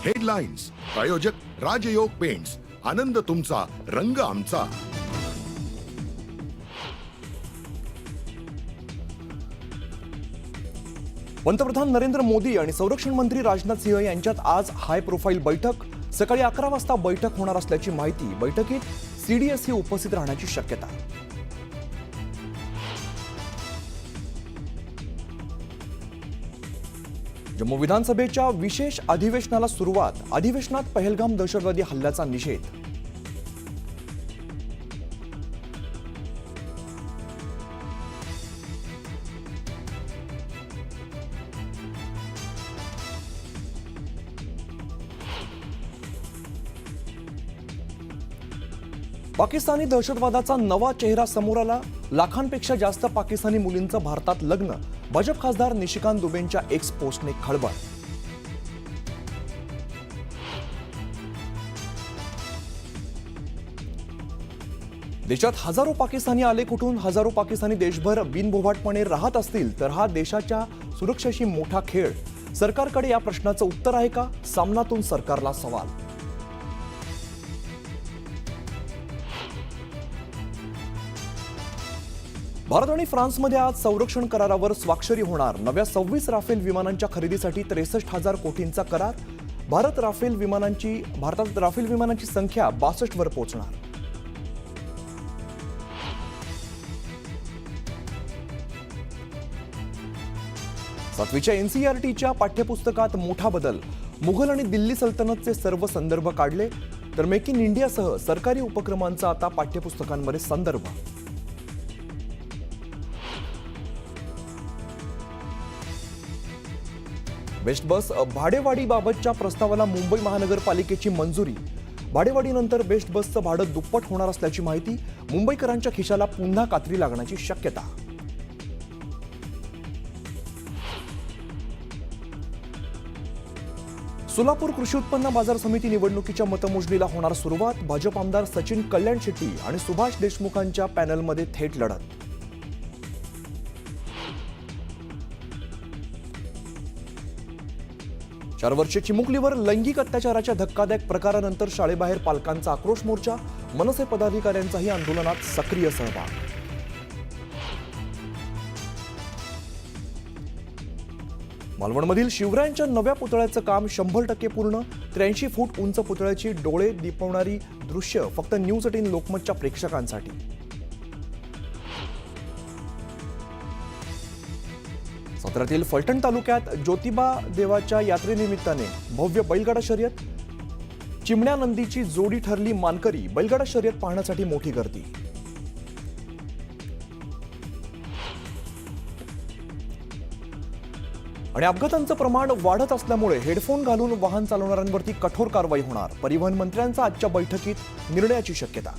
Headlines प्रायोजक राजयोग paints, आनंद तुमचा, रंग आमचा. पंतप्रधान नरेंद्र मोदी आणि संरक्षण मंत्री राजनाथ सिंह यांच्यात आज हाय प्रोफाईल बैठक. सकाळी 11 वाजता बैठक होणार असल्याची माहिती. बैठकीत सीडीएसही उपस्थित राहण्याची शक्यता. जम्मू विधानसभेच्या विशेष अधिवेशनाला सुरुवात. अधिवेशनात पहलगाम दहशतवादी हल्ल्याचा निषेध. पाकिस्तानी दहशतवादाचा नवा चेहरा समोर आला. लाखांपेक्षा जास्त पाकिस्तानी मुलींचं भारतात लग्न. भाजप खासदार निशिकांत दुबेंच्या एक्स पोस्टने खळबळ. देशात हजारो पाकिस्तानी आले कुठून? हजारो पाकिस्तानी देशभर बिनबोभाटपणे राहत असतील तर हा देशाच्या सुरक्षेशी मोठा खेळ. सरकारकडे या प्रश्नाचं उत्तर आहे का? सामनातून सरकारला सवाल. भारत आणि फ्रान्समध्ये आज संरक्षण करारावर स्वाक्षरी होणार. नव्या 26 राफेल विमानांच्या खरेदीसाठी 63,000 कोटींचा करार. भारतात राफेल विमानांची संख्या 62 वर पोहोचणार. सातवीच्या एनसीईआरटीच्या पाठ्यपुस्तकात मोठा बदल. मुघल आणि दिल्ली सल्तनतचे सर्व संदर्भ काढले तर मेक इन इंडियासह सरकारी उपक्रमांचा आता पाठ्यपुस्तकांमध्ये संदर्भ. बेस्ट बस भाडेवाढीबाबतच्या प्रस्तावाला मुंबई महानगरपालिकेची मंजुरी. भाडेवाढीनंतर बेस्ट बसचं भाडं दुप्पट होणार असल्याची माहिती. मुंबईकरांच्या खिशाला पुन्हा कात्री लागण्याची शक्यता. सोलापूर कृषी उत्पन्न बाजार समिती निवडणुकीच्या मतमोजणीला होणार सुरुवात. भाजप आमदार सचिन कल्याण शेट्टी आणि सुभाष देशमुखांच्या पॅनलमध्ये थेट लढत. चार वर्षीय चिमुकलीवर लैंगिक अत्याचाराच्या धक्कादायक प्रकारानंतर शाळेबाहेर पालकांचा आक्रोश मोर्चा. मनसे पदाधिकाऱ्यांचाही आंदोलनात सक्रिय सहभाग. मालवणमधील शिवरायांच्या नव्या पुतळ्याचं काम 100% पूर्ण. 83 फूट उंच पुतळ्याची डोळे दिपवणारी दृश्य फक्त न्यूज 18 लोकमतच्या प्रेक्षकांसाठी. साताऱ्यातील फलटण तालुक्यात ज्योतिबा देवाच्या यात्रेनिमित्ताने भव्य बैलगाडा शर्यत. चिमण्या नंदीची जोडी ठरली मानकरी. बैलगाडा शर्यत पाहण्यासाठी मोठी गर्दी. आणि अपघातांचं प्रमाण वाढत असल्यामुळे हेडफोन घालून वाहन चालवणाऱ्यांवरती कठोर कारवाई होणार. परिवहन मंत्र्यांचा आजच्या बैठकीत निर्णयाची शक्यता.